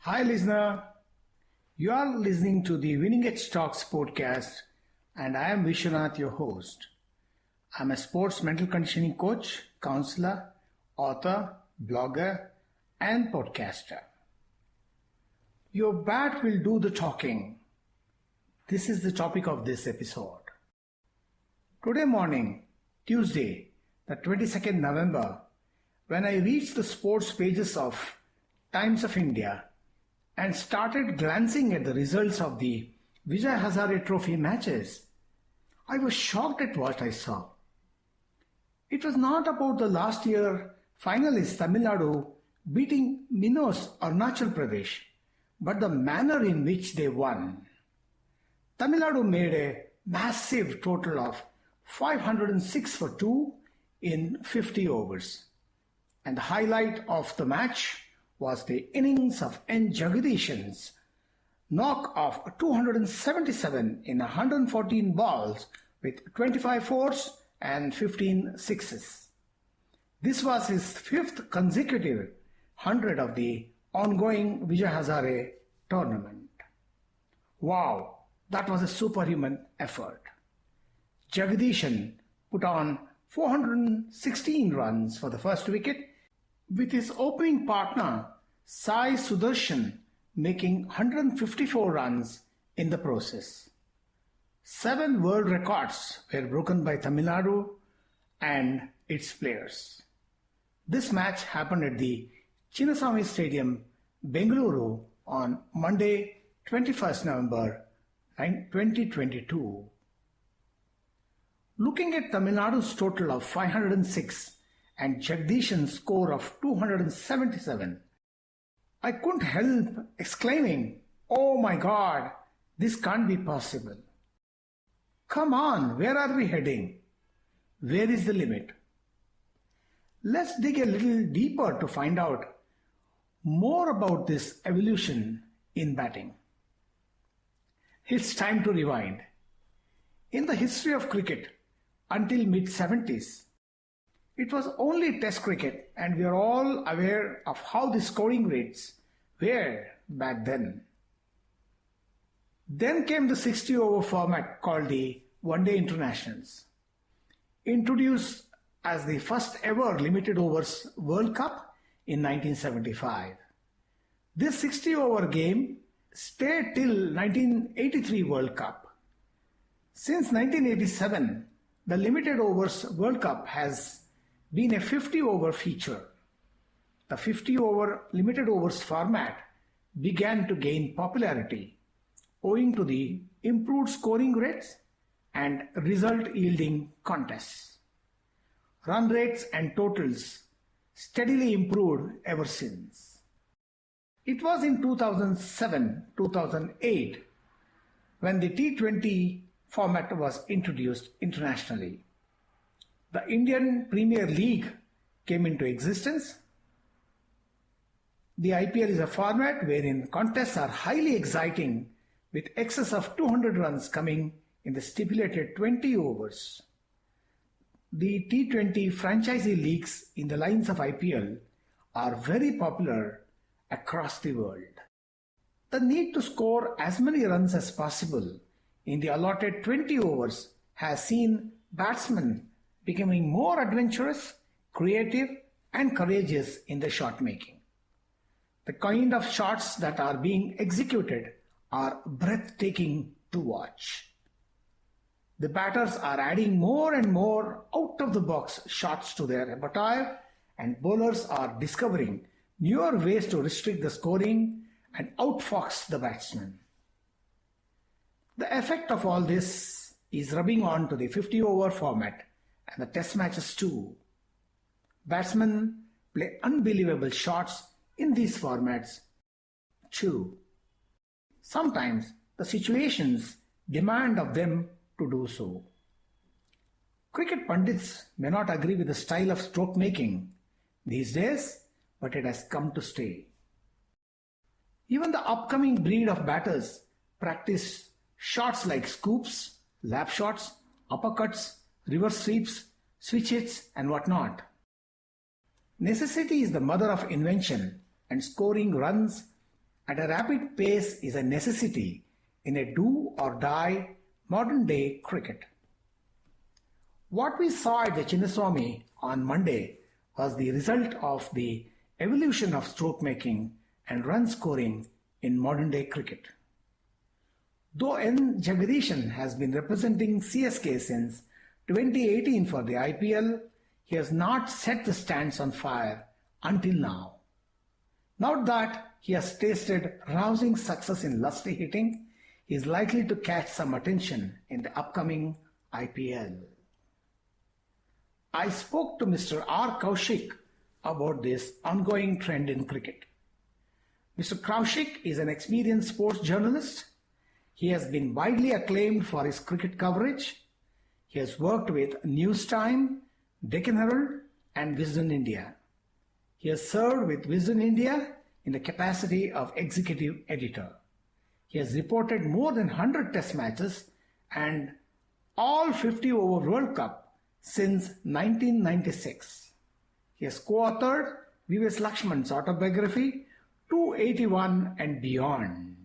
Hi, listener. You are listening to the Winning Edge Talks podcast, and I am Vishwanath, your host. I'm a sports mental conditioning coach, counselor, author, blogger, and podcaster. Your bat will do the talking. This is the topic of this episode. Today morning, Tuesday, the 22nd November, when I reached the sports pages of Times of India and started glancing at the results of the Vijay Hazare Trophy matches, I was shocked at what I saw. It was not about the last year finalist Tamil Nadu beating Minos Arunachal Pradesh, but the manner in which they won. Tamil Nadu made a massive total of 506 for 2 in 50 overs. And the highlight of the match was the innings of N. Jagdishan's knock of 277 in 114 balls with 25 fours and 15 sixes. This was his fifth consecutive 100 of the ongoing Vijay Hazare tournament. Wow, that was a superhuman effort. Jagdishan put on 416 runs for the first wicket, with his opening partner Sai Sudarshan making 154 runs in the process. 7 world records were broken by Tamil Nadu and its players. This match happened at the Chinnaswamy Stadium, Bengaluru on Monday, 21st November 2022. Looking at Tamil Nadu's total of 506 and Jagdishan's score of 277, I couldn't help exclaiming, "Oh my God, this can't be possible. Come on, where are we heading? Where is the limit?" Let's dig a little deeper to find out more about this evolution in batting. It's time to rewind. In the history of cricket, until mid-70s, it was only Test cricket, and we are all aware of how the scoring rates were back then. Then came the 60-over format called the One-Day Internationals, introduced as the first ever limited overs World Cup in 1975. This 60-over game stayed till 1983 World Cup. Since 1987, the limited overs World Cup has been a 50-over feature. The 50-over limited overs format began to gain popularity owing to the improved scoring rates and result-yielding contests. Run rates and totals steadily improved ever since. It was in 2007-2008 when the T20 format was introduced internationally. The Indian Premier League came into existence. The IPL is a format wherein contests are highly exciting, with excess of 200 runs coming in the stipulated 20 overs. The T20 franchisee leagues in the lines of IPL are very popular across the world. The need to score as many runs as possible in the allotted 20 overs has seen batsmen becoming more adventurous, creative, and courageous in the shot making. The kind of shots that are being executed are breathtaking to watch. The batters are adding more and more out-of-the-box shots to their repertoire, and bowlers are discovering newer ways to restrict the scoring and outfox the batsman. The effect of all this is rubbing on to the 50-over format and the test matches too. Batsmen play unbelievable shots in these formats too. Sometimes the situations demand of them to do so. Cricket pundits may not agree with the style of stroke making these days, but it has come to stay. Even the upcoming breed of batters practice shots like scoops, lap shots, uppercuts, reverse sweeps, switch hits, and whatnot. Necessity is the mother of invention, and scoring runs at a rapid pace is a necessity in a do-or-die modern-day cricket. What we saw at the Chinnaswamy on Monday was the result of the evolution of stroke making and run scoring in modern-day cricket. Though N. Jagdishan has been representing CSK since 2018 for the IPL, he has not set the stands on fire until now. Now that he has tasted rousing success in lusty hitting, he is likely to catch some attention in the upcoming IPL. I spoke to Mr. R. Kaushik about this ongoing trend in cricket. Mr. Kaushik is an experienced sports journalist. He has been widely acclaimed for his cricket coverage. He has worked with News Time, Deccan Herald, and Wisden India. He has served with Wisden India in the capacity of executive editor. He has reported more than 100 test matches and all 50 over World Cup since 1996. He has co-authored V.S. Lakshman's autobiography, 281 and Beyond.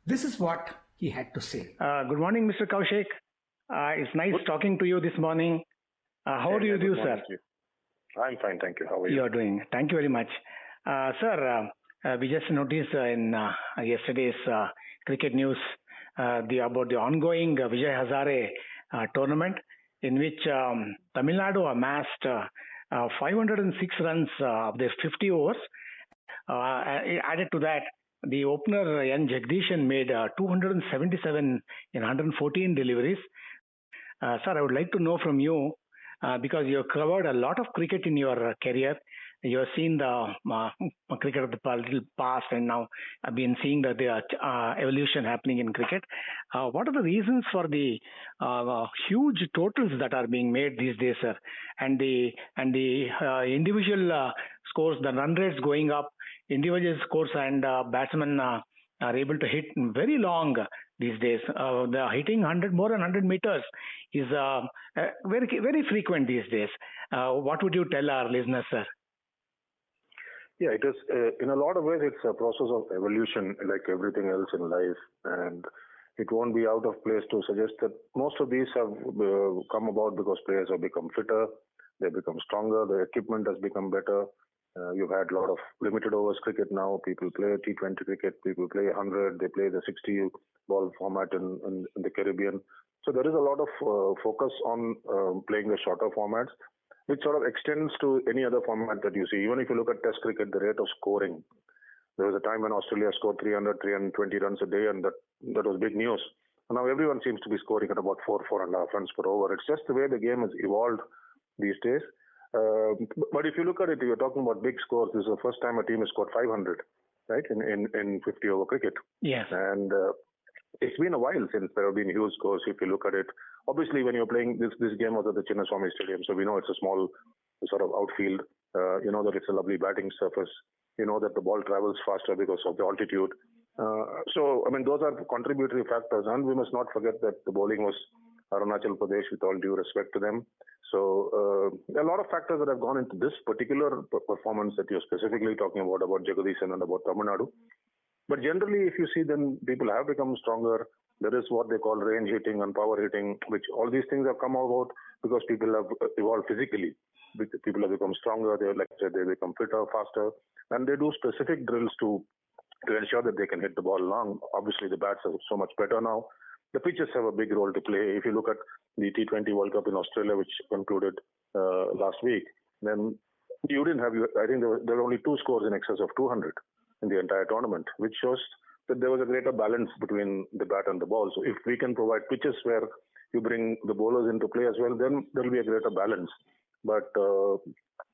This is what he had to say. Good morning, Mr. Kaushik. It's nice talking to you this morning. How do you do, sir? I'm fine, thank you. How are you? You are doing. Thank you very much. Sir, we just noticed in yesterday's cricket news about the ongoing Vijay Hazare tournament, in which Tamil Nadu amassed 506 runs of their 50 overs. Added to that, the opener N. Jagdishan made 277 in 114 deliveries. Sir, I would like to know from you, because you have covered a lot of cricket in your career. You have seen the cricket of the past, and now I've been seeing the evolution happening in cricket. What are the reasons for the huge totals that are being made these days, sir? And the individual scores, the run rates going up, individual scores, and batsmen are able to hit very long these days. The hitting more than 100 meters is very frequent these days. What would you tell our listeners, sir? Yeah, it is. In a lot of ways, it's a process of evolution, like everything else in life, and it won't be out of place to suggest that most of these have come about because players have become fitter, they become stronger, the equipment has become better. You've had a lot of limited overs cricket now. People play T20 cricket, people play 100, they play the 60 ball format in the Caribbean. So there is a lot of focus on playing the shorter formats, which sort of extends to any other format that you see. Even if you look at Test cricket, the rate of scoring, there was a time when Australia scored 300, 320 runs a day, and that was big news. And now everyone seems to be scoring at about 4.5 runs per over. It's just the way the game has evolved these days. But if you look at it, you're talking about big scores. This is the first time a team has scored 500, right, in 50 over cricket. Yes. And it's been a while since there have been huge scores. If you look at it, obviously when you're playing this game was at the Chinnaswamy Stadium, so we know it's a small sort of outfield. You know that it's a lovely batting surface. You know that the ball travels faster because of the altitude. So I mean, those are contributory factors, and we must not forget that the bowling was Arunachal Pradesh, with all due respect to them. So there are a lot of factors that have gone into this particular performance that you're specifically talking about Jagdishan and about Tamil Nadu. But generally, if you see, then people have become stronger. There is what they call range hitting and power hitting, which all these things have come about because people have evolved physically. People have become stronger. They, like I said, they become fitter, faster, and they do specific drills to ensure that they can hit the ball long. Obviously, the bats are so much better now. The pitches have a big role to play. If you look at the T20 World Cup in Australia, which concluded last week, then you didn't have, I think there were only 2 scores in excess of 200 in the entire tournament, which shows that there was a greater balance between the bat and the ball. So if we can provide pitches where you bring the bowlers into play as well, then there will be a greater balance. But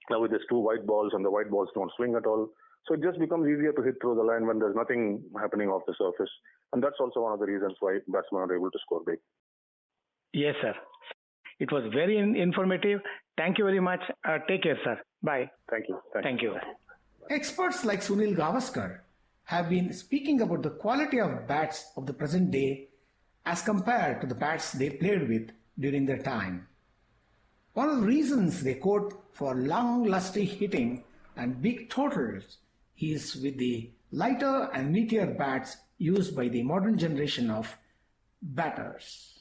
now with these 2 white balls, and the white balls don't swing at all, so it just becomes easier to hit through the line when there's nothing happening off the surface. And that's also one of the reasons why batsmen are able to score big. Yes, sir. It was very informative. Thank you very much. Take care, sir. Bye. Thank you. Thank you. Experts like Sunil Gavaskar have been speaking about the quality of bats of the present day as compared to the bats they played with during their time. One of the reasons they quote for long, lusty hitting and big totals is with the lighter and meatier bats used by the modern generation of batters.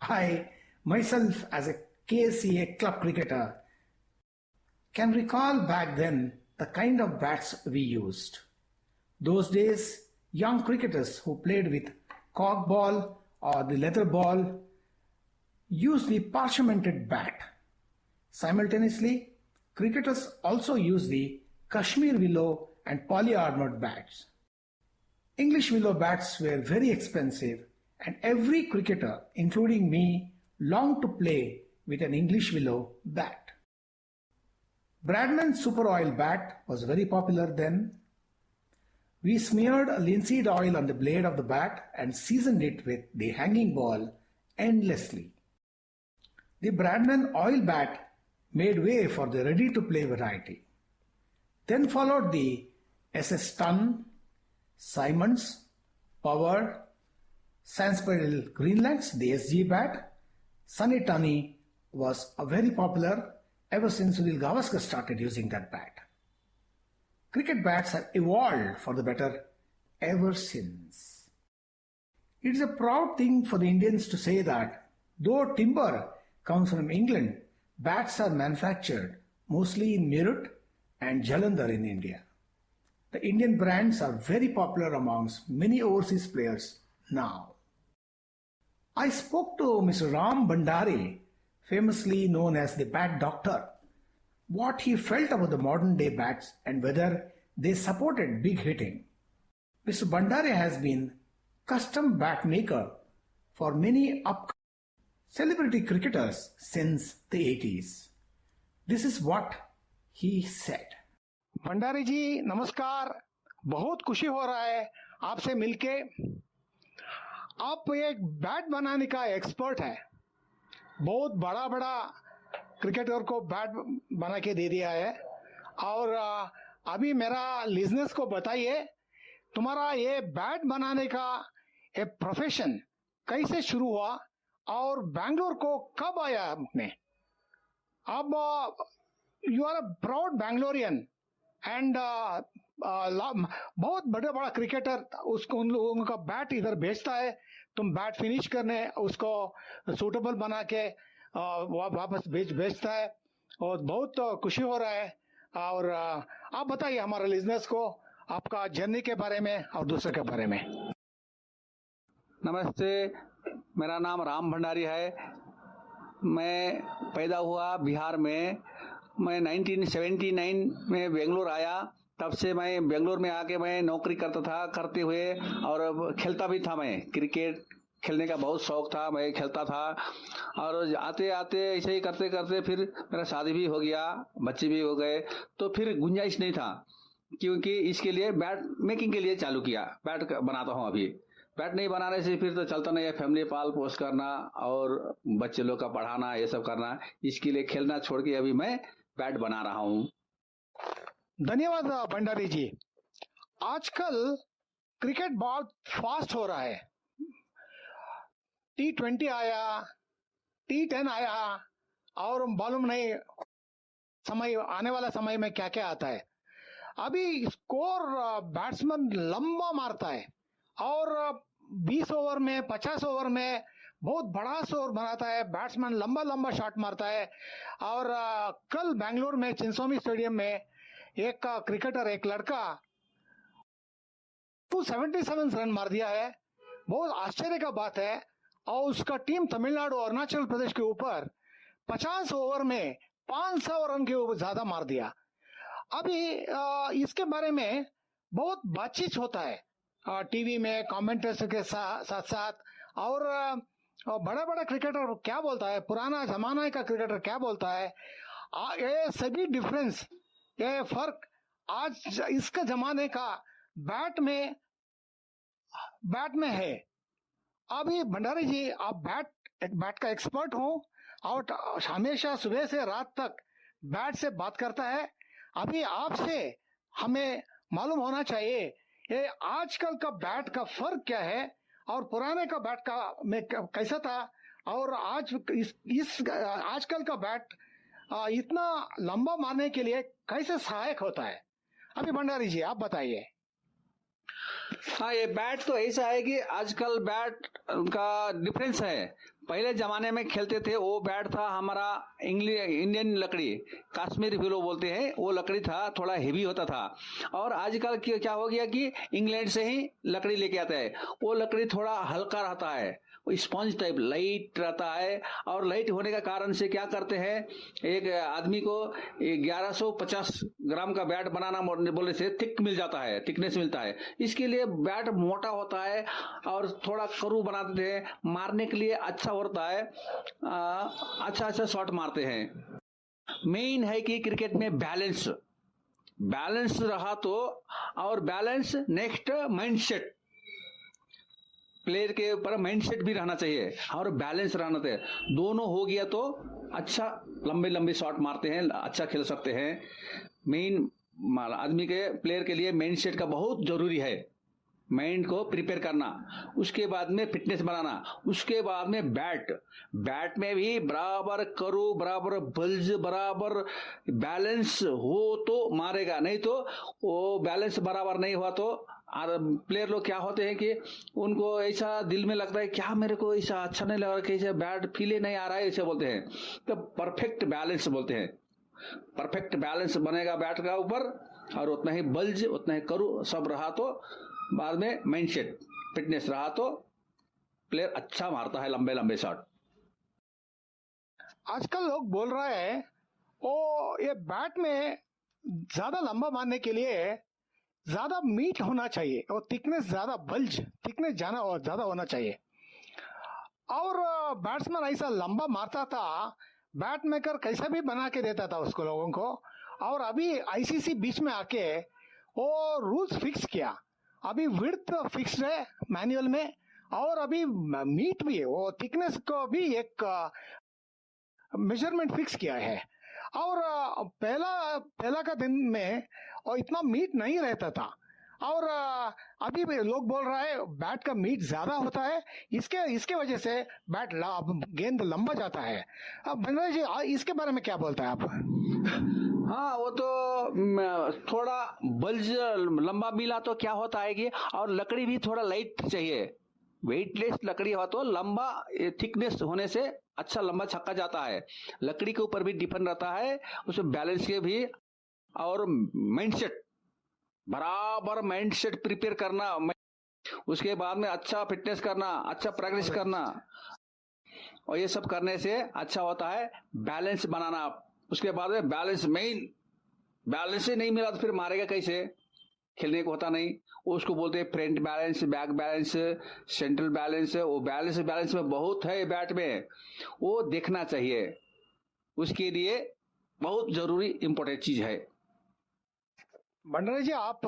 I, myself, as a KCA club cricketer, can recall back then the kind of bats we used. Those days, young cricketers who played with cork ball or the leather ball used the parchmented bat. Simultaneously, cricketers also used the Kashmir willow and polyarmored bats. English willow bats were very expensive, and every cricketer, including me, longed to play with an English willow bat. Bradman's Super Oil bat was very popular then. We smeared linseed oil on the blade of the bat and seasoned it with the hanging ball endlessly. The Bradman oil bat made way for the ready-to-play variety. Then followed the SS Tun, Simons, Power, Sansparil Greenlands, the SG bat. Sunny Tunny was a very popular ever since Sunil Gavaskar started using that bat. Cricket bats have evolved for the better ever since. It is a proud thing for the Indians to say that though timber comes from England, bats are manufactured mostly in Meerut and Jalandhar in India. The Indian brands are very popular amongst many overseas players now. I spoke to Mr. Ram Bhandari, famously known as the Bat Doctor, what he felt about the modern day bats and whether they supported big hitting. Mr. Bhandari has been custom bat maker for many upcoming celebrity cricketers since the 80s. This is what he said. Bhandari जी नमस्कार, बहुत खुशी हो रहा है आपसे मिलके। आप एक बैट बनाने का एक्सपर्ट है, बहुत बड़ा बड़ा क्रिकेटर को बैट बना के दे दिया है। और अभी मेरा लिजनर्स को बताइए, तुम्हारा ये बैट बनाने का ये प्रोफेशन कैसे शुरू हुआ और बैंगलोर को कब आया आपने? अब you are a proud Bangalorean and बहुत बड़ा बड़ा क्रिकेटर उसको उन लोगों का बैट इधर भेजता है, तुम बैट फिनिश करने उसको सूटेबल बना के वापस भेजता है और बहुत खुशी हो रहा है। और आप बताइए हमारे लिजनर्स को आपका जर्नी के बारे में और दूसरे के बारे में। नमस्ते, मेरा नाम राम भंडारी है। मैं पैदा हुआ बिहार में। मैं 1979 में बेंगलोर आया। तब से मैं बेंगलोर में आके मैं नौकरी करता था, करते हुए और खेलता भी था। मैं क्रिकेट खेलने का बहुत शौक था, मैं खेलता था। और आते आते ऐसे ही करते करते फिर मेरा शादी भी हो गया, बच्चे भी हो गए। तो फिर गुंजाइश नहीं था, क्योंकि इसके लिए बैट मेकिंग के लिए चालू किया। बैट बनाता हूँ अभी। बैट नहीं बनाने से फिर तो चलता नहीं है, फैमिली पाल पोस करना और बच्चे लोग का पढ़ाना, ये सब करना। इसके लिए खेलना छोड़ के अभी मैं बैट बना रहा हूँ। धन्यवाद भंडारी जी। आजकल क्रिकेट बहुत फास्ट हो रहा है। T20 आया, T10 आया और मालूम नहीं समय आने वाला समय में क्या क्या आता है। अभी स्कोर बैट्समैन लंबा मारता है और 20 ओवर में 50 ओवर में बहुत बड़ा स्कोर बनाता है। बैट्समैन लंबा लंबा शॉट मारता है। और कल बेंगलुरु में चिन्स्वामी स्टेडियम में एक क्रिकेटर, एक लड़का 277 रन मार दिया है। बहुत आश्चर्य का बात है। और उसका टीम तमिलनाडु और अरुणाचल प्रदेश के ऊपर 50 ओवर में 500 रन के ऊपर ज्यादा मार दिया। अभी इसके बारे में बहुत बातचीत होता है टीवी में कमेंटेटर्स के साथ साथ। और बड़ा बड़ा क्रिकेटर क्या बोलता है, पुराना जमाना का क्रिकेटर क्या बोलता है, ये सभी डिफरेंस, ये फर्क आज इसका जमाने का बैट में है। अभी भंडारी जी, आप बैट का एक्सपर्ट हो और हमेशा सुबह से रात तक बैट से बात करता है। अभी आपसे हमें मालूम होना चाहिए ये आजकल का बैट का फर्क क्या है और पुराने का बैट का में कैसा था, और आज आजकल का बैट इतना लंबा मारने के लिए कैसे सहायक होता है। अभी भंडारी जी आप बताइए। हाँ, ये बैट तो ऐसा है कि आजकल बैट का डिफरेंस है। पहले जमाने में खेलते थे, वो बैट था हमारा इंडियन लकड़ी, कश्मीरी फिलो बोलते हैं, वो लकड़ी था, थोड़ा हेवी होता था। और आजकल क्या हो गया कि इंग्लैंड से ही लकड़ी लेके आता है, वो लकड़ी थोड़ा हल्का रहता है, वो स्पंज टाइप लाइट रहता है। और लाइट होने का कारण से क्या करते हैं, एक आदमी को 1150 ग्राम का बैट बनाना बोलने से थिक मिल जाता है, थिकनेस मिलता है। इसके लिए बैट मोटा होता है और थोड़ा करू बनाते थे, मारने के लिए अच्छा होता है, अच्छा अच्छा शॉट मारते हैं। मेन है कि क्रिकेट में बैलेंस, बैलेंस रहा तो, और बैलेंस नेक्स्ट माइंडसेट, प्लेयर के ऊपर माइंडसेट भी रहना चाहिए और बैलेंस रहना चाहिए। दोनों हो गया तो अच्छा लंबे लंबे शॉट मारते हैं, अच्छा खेल सकते हैं। मेन आदमी के प्लेयर के लिए माइंडसेट का बहुत जरूरी है, माइंड को प्रिपेयर करना, उसके बाद में फिटनेस बनाना, उसके बाद में बैट में भी बराबर करो, बराबर बल्ज, बराबर बैलेंस हो तो मारेगा, नहीं तो वो बैलेंस बराबर नहीं हुआ तो प्लेयर लोग क्या होते हैं कि उनको ऐसा दिल में लगता है क्या मेरे को ऐसा अच्छा नहीं लग रहा, कैसे बैट फीले नहीं आ रहा है, ऐसे बोलते हैं। तो परफेक्ट बैलेंस बोलते हैं, परफेक्ट बैलेंस बनेगा बैट का ऊपर, और उतना ही बल्ज, उतना ही करू सब रहा तो बाद में माइंडसेट फिटनेस रहा तो प्लेयर अच्छा मारता है लंबे लंबे शॉट। आजकल लोग बोल रहे हैं ओ ये बैट में ज्यादा लंबा मारने के लिए ज्यादा मीट होना चाहिए और थिकनेस ज्यादा, बल्ज थिकनेस जाना और ज्यादा होना चाहिए। और बैट्समैन ऐसा लंबा मारता था, बैट मेकर कैसा भी बना के देता था उसको लोगों को। और अभी आईसीसी बीच में आके वो रूल्स फिक्स किया, अभी विड्थ फिक्स्ड है मैनुअल में, और अभी मीट भी है, वो थिकनेस को भी एक मेजरमेंट फिक्स किया है। और पहला पहला का दिन में और इतना मीट नहीं रहता था, और अभी भी लोग बोल रहा है बैट का मीट ज्यादा होता है, इसके इसके वजह से गेंद लंबा जाता है। अब भंडारी जी इसके बारे में क्या बोलता है आप? हाँ, वो तो थोड़ा बल्ज लंबा मिला तो क्या होता है कि, और लकड़ी भी थोड़ा लाइट चाहिए, वेटलेस लकड़ी हो तो लंबा थिकनेस होने से अच्छा लंबा छक्का जाता है। लकड़ी के ऊपर भी डिपेंड रहता है, उसमें बैलेंस के भी, और माइंडसेट, बराबर माइंडसेट प्रिपेयर करना, उसके बाद में अच्छा फिटनेस करना, अच्छा प्रैक्टिस करना, और ये सब करने से अच्छा होता है बैलेंस बनाना। उसके बाद में बैलेंस, मेन बैलेंस ही नहीं मिला तो फिर मारेगा कैसे, खेलने को होता नहीं। उसको बोलते हैं front balance, bank balance, central balance. वो बैलेंस में बहुत है बैट में, वो देखना चाहिए, उसके लिए बहुत जरूरी इंपॉर्टेंट चीज है। भंडारी जी आप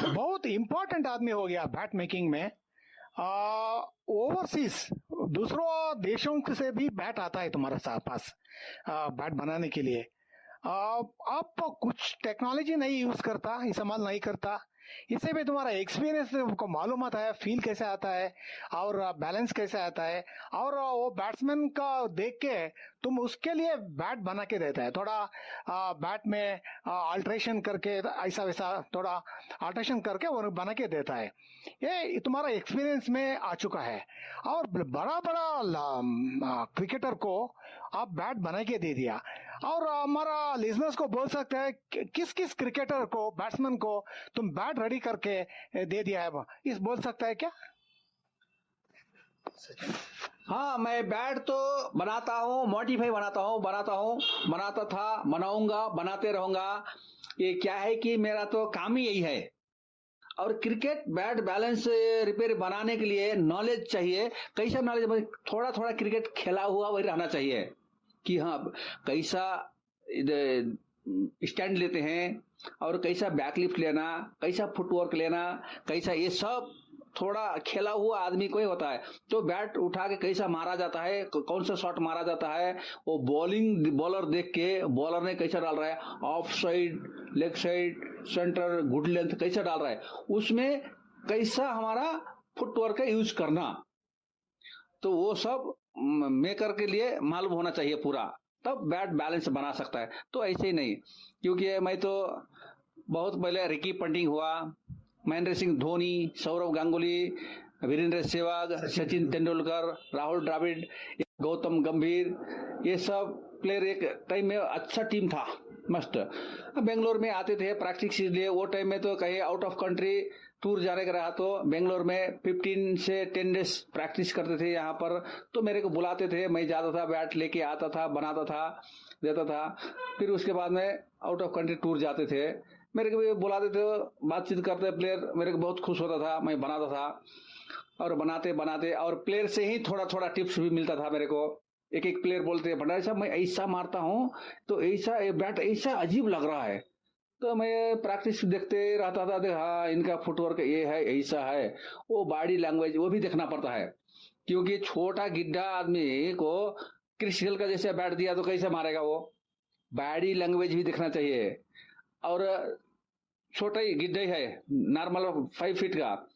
बहुत इंपॉर्टेंट आदमी हो गया बैट मेकिंग में। ओवरसीज दूसरों देशों से भी बैट आता है तुम्हारे पास बैट बनाने के लिए। आप कुछ टेक्नोलॉजी नहीं यूज करता, इस्तेमाल नहीं करता, इससे भी तुम्हारा एक्सपीरियंस को मालूम आता है, फील कैसे आता है और बैलेंस कैसे आता है, और वो बैट्समैन का देख के तुम उसके लिए बैट बना के देता है, थोड़ा बैट में अल्ट्रेशन करके ऐसा वैसा थोड़ा अल्ट्रेशन करके वो बना के देता है। ये तुम्हारा एक्सपीरियंस में आ चुका है, और बड़ा बड़ा क्रिकेटर को आप बैट बना के दे दिया। और हमारा लिजनर्स को बोल सकते हैं किस किस क्रिकेटर को, बैट्समैन को तुम बैट रेडी करके दे दिया है, इस बोल सकता है क्या? हाँ, मैं बैट तो बनाता हूँ, मॉडिफाई बनाता था, बनाऊंगा, बनाते रहूंगा। ये क्या है कि मेरा तो काम ही यही है। और क्रिकेट बैट बैलेंस रिपेयर बनाने के लिए नॉलेज चाहिए। कैसा नॉलेज? थोड़ा थोड़ा क्रिकेट खेला हुआ वही रहना चाहिए कि हाँ कैसा स्टैंड लेते हैं, और कैसा बैकलिफ्ट लेना, कैसा फुटवर्क लेना, कैसा, ये सब थोड़ा खेला हुआ आदमी को ही होता है। तो बैट उठा के कैसा मारा जाता है, कौन सा शॉट मारा जाता है, वो बॉलर देख के, बॉलर ने कैसा डाल रहा है, of side, leg side, centre, good length कैसा डाल रहा है, उसमें कैसा हमारा फुटवर्क का यूज करना, तो वो सब मेकर के लिए मालूम होना चाहिए पूरा, तब बैट बैलेंस बना सकता है। तो ऐसे ही नहीं, क्योंकि मैं तो बहुत पहले रिकी पंटिंग हुआ, महेंद्र सिंह धोनी, सौरव गांगुली, वीरेंद्र सहवाग, सचिन तेंदुलकर, राहुल द्रविड़, गौतम गंभीर, ये सब प्लेयर एक टाइम में अच्छा टीम था, मस्त। बेंगलोर में आते थे प्रैक्टिस के लिए। वो टाइम में तो कहीं आउट ऑफ कंट्री टूर जाने का रहा तो बेंगलोर में 15 से 10 डेज प्रैक्टिस करते थे यहाँ पर। तो मेरे को बुलाते थे, मैं जाता था, बैट लेके आता था, बनाता था, देता था। फिर उसके बाद में आउट ऑफ कंट्री टूर जाते थे, मेरे को भी बुलाते थे, बातचीत करते प्लेयर, मेरे को बहुत खुश होता था, मैं बनाता था। और बनाते बनाते और प्लेयर से ही थोड़ा थोड़ा टिप्स भी मिलता था मेरे को। एक एक प्लेयर बोलते हैं, भंडारी साहब मैं ऐसा मारता हूँ तो ऐसा बैट ऐसा अजीब लग रहा है। तो मैं प्रैक्टिस देखते रहता था, हाँ इनका फुटवर्क ये है, ऐसा है। वो बॉडी लैंग्वेज वो भी देखना पड़ता है, क्योंकि छोटा गिड्ढा आदमी को क्रिस गेल का जैसे बैट दिया तो कैसे मारेगा वो। बॉडी लैंग्वेज भी देखना चाहिए। और छोटा ही गिड्ढा ही है, नॉर्मल 5 फीट का,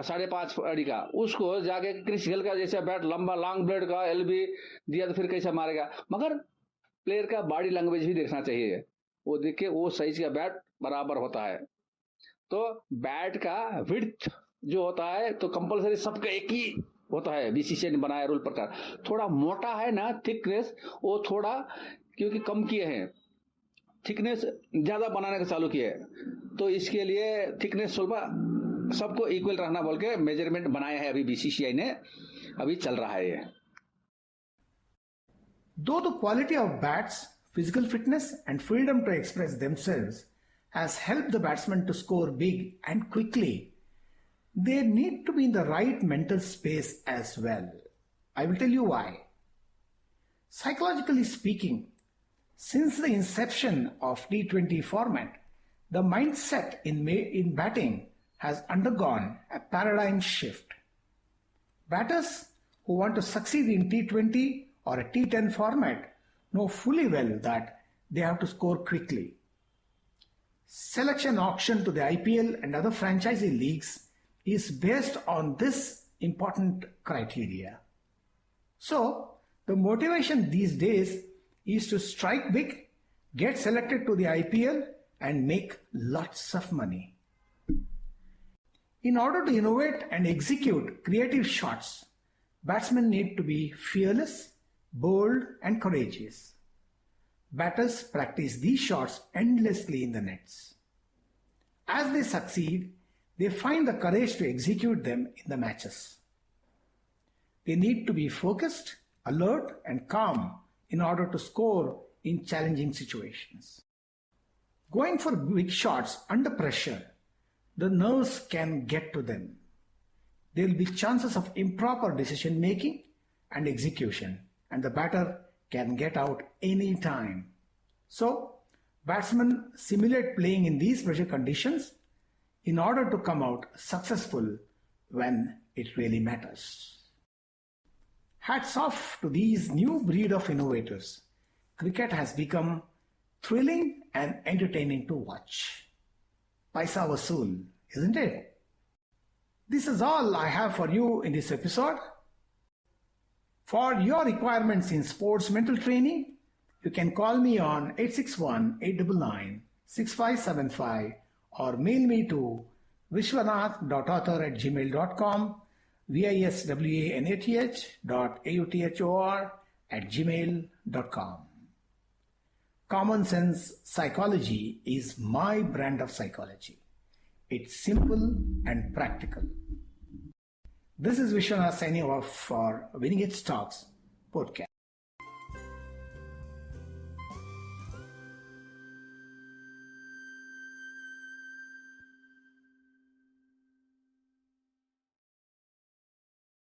5.5 अड़ी का, उसको जाके क्रिस गेल का जैसे बैट लंबा लॉन्ग ब्लेड का एलबी दिया तो फिर कैसे मारेगा। मगर प्लेयर का बॉडी लैंग्वेज भी देखना चाहिए, वो देख के वो साइज का बैट बराबर होता है। तो बैट का विड्थ जो होता है तो कंपलसरी सबका एक ही होता है, बीसीसीआई ने बनाया रूल प्रकार। थोड़ा मोटा है ना थिकनेस, वो थोड़ा क्योंकि कम किए हैं, थिकनेस ज्यादा बनाने का चालू किए, तो इसके लिए थिकनेस सबको इक्वल रहना बोल के मेजरमेंट बनाया है अभी बीसीसीआई ने, अभी चल रहा है ये। Though the quality of bats, physical fitness and freedom to express themselves has helped the batsmen to score big and quickly, they need to be in the right mental space as well. I will tell you why. Psychologically speaking, since the inception of T20 format, the mindset in batting has undergone a paradigm shift. Batters who want to succeed in T20 or a T10 format know fully well that they have to score quickly. Selection auction to the IPL and other franchisee leagues is based on this important criteria. So, the motivation these days is to strike big, get selected to the IPL and make lots of money. In order to innovate and execute creative shots, batsmen need to be fearless, bold and courageous. Batters practice these shots endlessly in the nets. As they succeed, they find the courage to execute them in the matches. They need to be focused, alert and calm in order to score in challenging situations. Going for big shots under pressure, the nerves can get to them. There will be chances of improper decision making and execution, and the batter can get out any time. So, batsmen simulate playing in these pressure conditions in order to come out successful when it really matters. Hats off to these new breed of innovators. Cricket has become thrilling and entertaining to watch. Paisa vasool, isn't it? This is all I have for you in this episode. For your requirements in sports mental training, you can call me on 861-899-6575 or mail me to vishwanath.author@gmail.com, viswanath.author@gmail.com. Common sense psychology is my brand of psychology. It's simple and practical. This is Vishwanath signing off for Winning It Talks podcast.